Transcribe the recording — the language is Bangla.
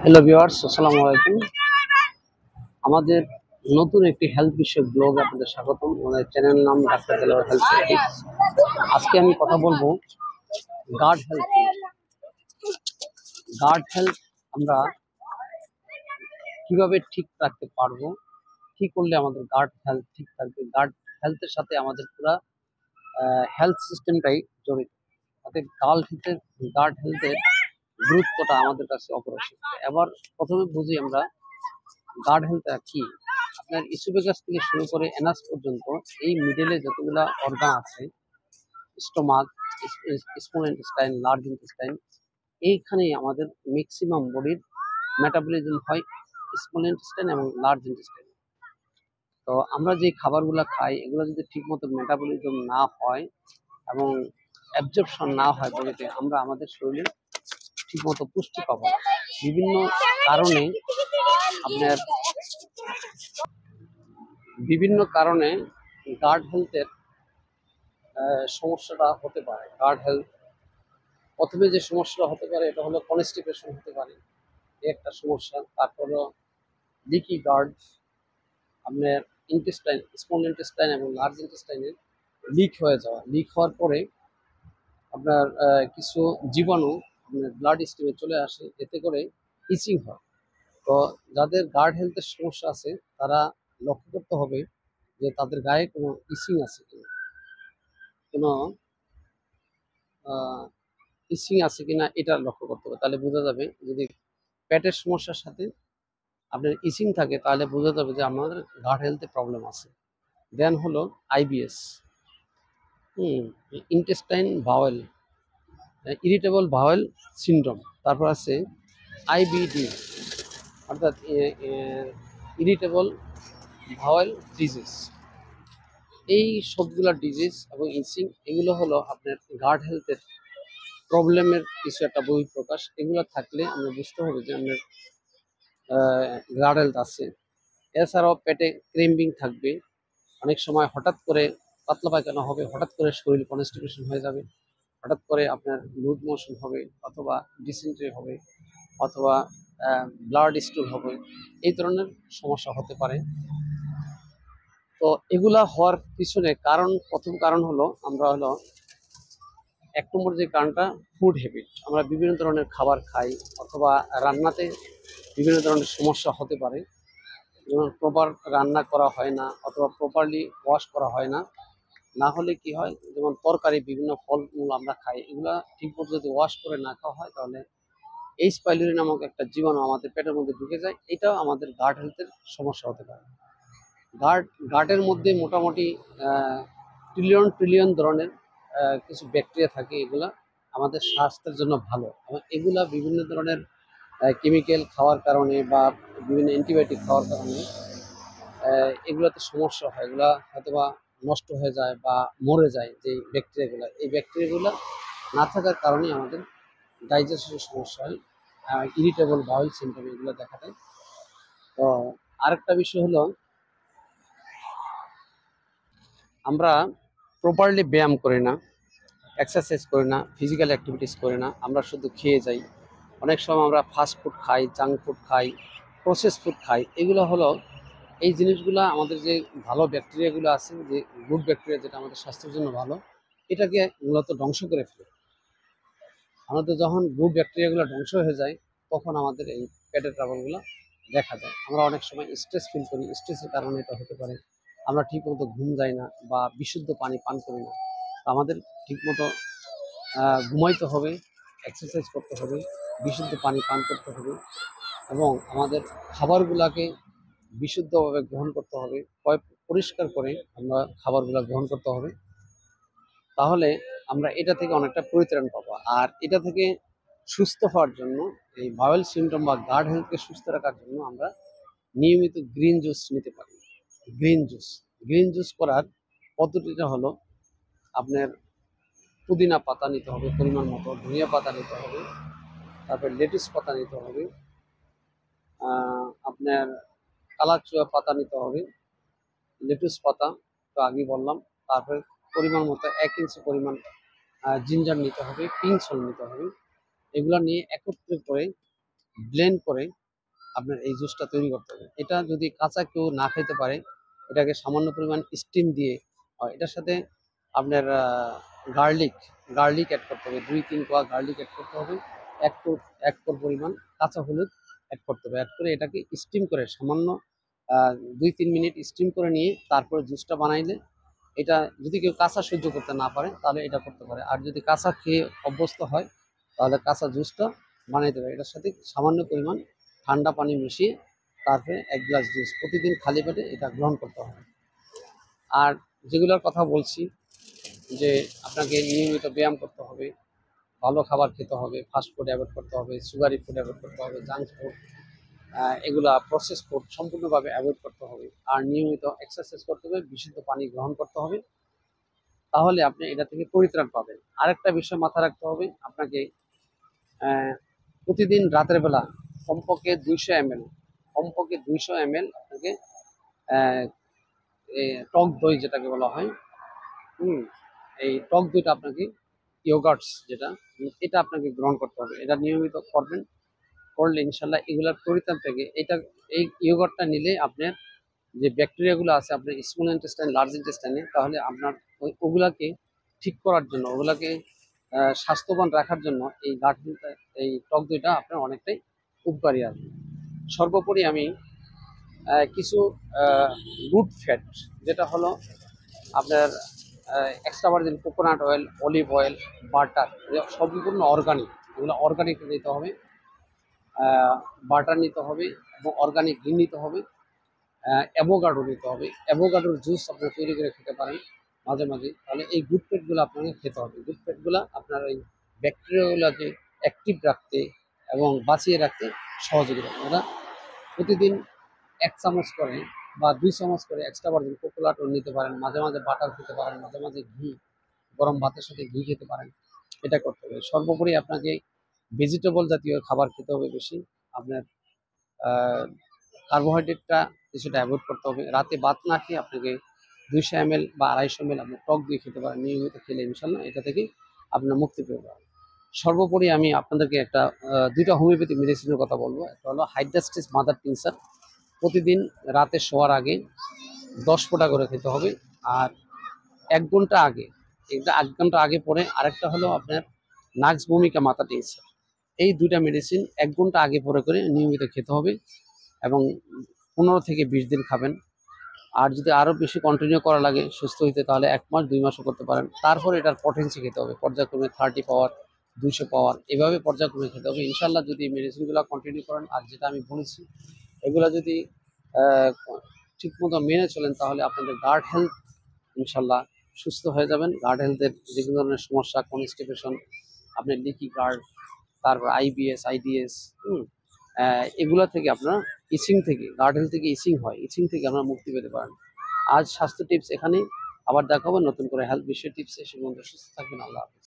হ্যালো ভিউয়ার্স, আসসালামু আলাইকুম। আমাদের নতুন একটি হেলথ বিষয়ক ব্লগ আপনাদের স্বাগতম। আমাদের চ্যানেল নাম ডাক্তার দেলোয়ার হেলথ টিপস। আজকে আমি কথা বলবো গার্ড হেলথ। গার্ড হেলথ আমরা কিভাবে ঠিক রাখতে পারবো, কি করলে আমাদের গার্ড হেলথ ঠিক থাকবে। গার্ড হেলথের সাথে আমাদের পুরো হেলথ সিস্টেমটাই জড়িত। অর্থাৎ গার্ড হেলথের গুরুত্বটা আমাদের কাছে অপরিসীম। এবার প্রথমে বুঝি আমরা গার্ড হেলথ কি। আপনার ইসোফেগাস থেকে শুরু করে এনাস পর্যন্ত এই মিডলে যতগুলা অর্গান আছে, stomach, small intestine, large intestine, এইখানেই আমাদের ম্যাক্সিমাম বডির মেটাবলিজম হয় স্মল ইন্টেস্টাইন এবং লার্জ ইন্টেস্টাইন। তো আমরা যে খাবারগুলো খাই এগুলো যদি ঠিকমতো মেটাবলিজম না হয় এবং অ্যাবজর্পশন না হয় বডিতে, আমরা আমাদের শরীরে ঠিকমতো পুষ্টি পাবো। বিভিন্ন কারণে আপনার বিভিন্ন কারণে গার্ড হেলথের সমস্যাটা হতে পারে। গার্ড হেলথ প্রথমে যে সমস্যাটা হতে পারে এটা হলো কনস্টিপেশন হতে পারে, একটা সমস্যা। তারপর লিকি গার্ড, আপনার ইন্টেস্টাইন, স্মল ইন্টেস্টাইন এবং লার্জ ইন্টেস্টাইনে লিক হয়ে যাওয়া। লিক হওয়ার পরে আপনার কিছু জীবাণু আপনার ব্লাড স্ট্রিমে চলে আসে, এতে করে ইচিং হয়। তো যাদের গার্ড হেলথের সমস্যা আছে তারা লক্ষ্য করতে হবে যে তাদের গায়ে কোনো ইচিং আছে কিনা, কোনো ইচিং আছে কিনা এটা লক্ষ্য করতে হবে। তাহলে বোঝা যাবে। যদি পেটের সমস্যার সাথে আপনার ইচিং থাকে তাহলে বোঝা যাবে যে আমাদের গার্ড হেলথে প্রবলেম আছে। দেন হলো IBS, intestine bowel, irritable bowel syndrome. তারপর আছে আইবিডি, অর্থাৎ ইরিটেবল বাওয়েল ডিজিজ। এই সবগুলা ডিজিজ এবং ইচিং এগুলো হলো আপনার গার্ড হেলথের প্রবলেমের কিছু একটা বহিঃপ্রকাশ। এগুলো থাকলে আমরা বুঝতে হবে যে আপনার গার্ড হেলথ আছে। এছাড়াও পেটে ক্রেম্বিং থাকবে, অনেক সময় হঠাৎ করে পাতলা পায়খানা হবে, হঠাৎ করে শরীর কনস্টিপেশন হয়ে যাবে, হঠাৎ করে আপনার লুজ মোশন হবে, অথবা ডিসেন্ট্রি হবে, অথবা ব্লাড স্টুল হবে। এই ধরনের সমস্যা হতে পারে। তো এগুলা হওয়ার পিছনে প্রথম কারণ হলো আমরা এক নম্বর যে কারণটা ফুড হ্যাবিট। আমরা বিভিন্ন ধরনের খাবার খাই, অথবা রান্নাতে বিভিন্ন ধরনের সমস্যা হতে পারে। যেমন প্রপার রান্না করা হয় না, অথবা প্রপারলি ওয়াশ করা হয় না। না হলে কি হয়, যেমন তরকারি, বিভিন্ন ফলমূল আমরা খাই, এগুলা ঠিকমতো যদি ওয়াশ করে না খাওয়া হয় তাহলে এইচ পাইলোরি নামক একটা জীবাণু আমাদের পেটের মধ্যে ঢুকে যায়। এটাও আমাদের গার্ড হেলথের সমস্যা হতে পারে। গার্ডের মধ্যে মোটামুটি ট্রিলিয়ন ধরনের কিছু ব্যাকটেরিয়া থাকে। এগুলা আমাদের স্বাস্থ্যের জন্য ভালো, এবং এগুলা বিভিন্ন ধরনের কেমিক্যাল খাওয়ার কারণে বা বিভিন্ন অ্যান্টিবায়োটিক খাওয়ার কারণে এগুলোতে সমস্যা হয়। এগুলা হয়তো বা নষ্ট হয়ে যায় বা মরে যায়। যে ব্যাকটেরিয়াগুলো, এই ব্যাকটেরিয়াগুলো না থাকার কারণে আমাদের ডাইজেশনের সমস্যা হয়, ইরিটেবল বাউল সিনড্রোম এগুলো দেখা দেয়। তো আরেকটা বিষয় হলো, আমরা প্রপারলি ব্যায়াম করি না, এক্সারসাইজ করি না, ফিজিক্যাল অ্যাক্টিভিটিস করি না, আমরা শুধু খেয়ে যাই। অনেক সময় আমরা ফাস্ট ফুড খাই, জাঙ্ক ফুড খাই, প্রসেস ফুড খাই। এগুলো হলো, এই জিনিসগুলো আমাদের যে ভালো ব্যাকটেরিয়াগুলো আছে, যে গুড ব্যাকটেরিয়া যেটা আমাদের স্বাস্থ্যের জন্য ভালো, এটাকে মূলত ধ্বংস করে ফেলে। আমাদের যখন গুড ব্যাকটেরিয়াগুলো ধ্বংস হয়ে যায় তখন আমাদের এই পেটের ট্রাবলগুলো দেখা যায়। আমরা অনেক সময় স্ট্রেস ফিল করি, স্ট্রেসের কারণে এটা হতে পারে। আমরা ঠিকমতো ঘুম যাই না বা বিশুদ্ধ পানি পান করি না। আমাদের ঠিকমতো ঘুমাইতে হবে, এক্সারসাইজ করতে হবে, বিশুদ্ধ পানি পান করতে হবে, এবং আমাদের খাবারগুলোকে বিশুদ্ধভাবে গ্রহণ করতে হবে। পরিষ্কার করে আমরা খাবারগুলো গ্রহণ করতে হবে। তাহলে আমরা এটা থেকে অনেকটা পরিত্রাণ পাবো। আর এটা থেকে সুস্থ হওয়ার জন্য, এই বাওয়েল সিনড্রোম বা গার্ড হেলথকে সুস্থ রাখার জন্য আমরা নিয়মিত গ্রিন জুস নিতে পারি। গ্রিন জুস করার পদ্ধতিটা হলো, আপনার পুদিনা পাতা নিতে হবে পরিমাণ মতো, ধনিয়া পাতা নিতে হবে, তারপর লেটুস পাতা নিতে হবে, আপনার কালাচুয়া পাতা নিতে হবে, লেটুস পাতা তো আগেই বললাম। তারপরে পরিমাণ মতো 1 ইঞ্চি পরিমাণ জিঞ্জার নিতে হবে, পিঙ্ক সল্ট নিতে হবে। এগুলো নিয়ে একত্রে করে ব্লেন্ড করে আপনার এই জুসটা তৈরি করতে হবে। এটা যদি কাঁচা কেউ না খেতে পারে, এটাকে সামান্য পরিমাণ স্টিম দিয়ে এটার সাথে আপনার গার্লিক গার্লিক অ্যাড করতে হবে, 2-3 কোয়া গার্লিক অ্যাড করতে হবে, এক কোর পরিমাণ কাঁচা হলুদ অ্যাড করতে হবে। অ্যাড করে এটাকে স্টিম করে সামান্য 2-3 মিনিট স্টিম করে নিয়ে তারপরে জুসটা বানাইলে, এটা যদি কেউ কাঁচা সহ্য করতে না পারে তাহলে এটা করতে পারে। আর যদি কাঁচা খেয়ে অভ্যস্ত হয় তাহলে কাঁচা জুসটা বানাইতে পারে। এটার সাথে সামান্য পরিমাণ ঠান্ডা পানি মিশিয়ে তারপরে 1 গ্লাস জুস প্রতিদিন খালি পেটে এটা গ্রহণ করতে হবে। আর যেগুলোর কথা বলছি যে আপনাকে নিয়মিত ব্যায়াম করতে হবে, ভালো খাবার খেতে হবে, ফাস্ট ফুড অ্যাভয়েড করতে হবে, সুগারি ফুড অ্যাভয়েড করতে হবে, জাঙ্ক ফুড এগুলা প্রসেস ফুড সম্পূর্ণভাবে অ্যাভয়েড করতে হবে। আর নিয়মিত এক্সারসাইজ করতে হবে, বিশুদ্ধ পানি গ্রহণ করতে হবে, তাহলে আপনি এটা থেকে পরিত্রাণ পাবেন। আরেকটা বিষয় মাথায় রাখতে হবে, আপনাকে প্রতিদিন রাতের বেলা কমপক্ষে 200 ml আপনাকে আহ, টক দই যেটাকে বলা হয়, এই টক দইটা আপনাকে, ইয়োগার্টস যেটা, এটা আপনাকে গ্রহণ করতে হবে। এটা নিয়মিত করবেন, করলে ইনশাল্লাহ এগুলার পরিত্রাণ থেকে এই ইয়োগার্টটা নিলে আপনার যে ব্যাকটেরিয়াগুলো আছে আপনার স্মল ইন্টেস্টাইন, লার্জ ইন্টেস্টাইনে, তাহলে আপনার ওগুলাকে ঠিক করার জন্য, ওগুলাকে স্বাস্থ্যবান রাখার জন্য এই টক দইটা আপনার অনেকটাই উপকারী আসবে। সর্বোপরি আমি কিছু গুড ফ্যাট, যেটা হলো আপনার extra virgin coconut oil, olive oil, butter, সম্পূর্ণ অর্গানিক, এগুলো অর্গানিক নিতে হবে। বাটার নিতে হবে এবং অর্গানিক ঘি নিতে হবে, অ্যাভোকাডো নিতে হবে। অ্যাভোকাডোর জুস আপনারা তৈরি করে খেতে পারেন মাঝে মাঝে। তাহলে এই গুড ফ্যাটগুলো আপনাকে খেতে হবে। গুড ফ্যাটগুলো আপনার এই ব্যাকটেরিয়াগুলোকে অ্যাক্টিভ রাখতে এবং বাঁচিয়ে রাখতে সহযোগিতা করে। ওরা প্রতিদিন 1 চামচ করে বা 2 চামচ করে এক্সট্রা ভার্জিন কোকোনাট অয়েল নিতে পারেন, মাঝে মাঝে বাটার খেতে পারেন, মাঝে মাঝে ঘি, গরম ভাতের সাথে ঘি খেতে পারেন। এটা করতে হবে। সর্বোপরি আপনাকে ভেজিটেবল জাতীয় খাবার খেতে হবে বেশি। আপনার কার্বোহাইড্রেটটা কিছুটা অ্যাভয়েড করতে হবে। রাতে ভাত না খেয়ে আপনাকে 200 ml বা 250 ml আপনি টক দিয়ে খেতে পারেন। নিয়মিত খেলে ইনশাল্লাহ এটা থেকে আপনার মুক্তি পেতে পারেন। সর্বোপরি আমি আপনাদেরকে একটা 2টা হোমিওপ্যাথি মেডিসিনের কথা বলবো। একটা হলো হাইড্রাস্টিস মাদার টিনচার, প্রতিদিন রাতে শোয়ার আগে 10 ফোঁটা করে খেতে হবে। আর 1 ঘন্টা আগে, এটা 1 ঘন্টা আগে পরে আরেকটা হলো আপনার নাক্স ভূমিকা মাথা টিনচার। এই 2টা মেডিসিন 1 ঘন্টা আগে পরে করে নিয়মিত খেতে হবে এবং 15 থেকে 20 দিন খাবেন। আর যদি আরও বেশি কন্টিনিউ করা লাগে সুস্থ হইতে, তাহলে 1 মাস 2 মাসও করতে পারেন। তারপর এটার পটেন্সি খেতে হবে পর্যায়ক্রমে, 30 পাওয়ার, 200 পাওয়ার, এভাবে পর্যায়ক্রমে খেতে হবে। ইনশাল্লাহ যদি মেডিসিনগুলো কন্টিনিউ করেন আর যেটা আমি বলেছি এগুলো যদি আহ, ঠিকমতো মেনে চলেন, তাহলে আপনাদের গার্ড হেলথ ইনশাল্লাহ সুস্থ হয়ে যাবেন। গার্ড হেলথের যে কোনো ধরনের সমস্যা, কনস্টিপেশন, আপনার লিকি গার্ড, তারপর আইবিএস, আইডিএস, এগুলা থেকে আপনার ইচিং থেকে, গার্ড হেলথ থেকে ইচিং হয়, ইচিং থেকে আপনারা মুক্তি পেতে পারেন। আজ স্বাস্থ্য টিপস এখানেই, আবার দেখাবো নতুন করে হেলথ বিষয় টিপসে। সে বন্ধু সুস্থ থাকবেন। আল্লাহ হাফেজ।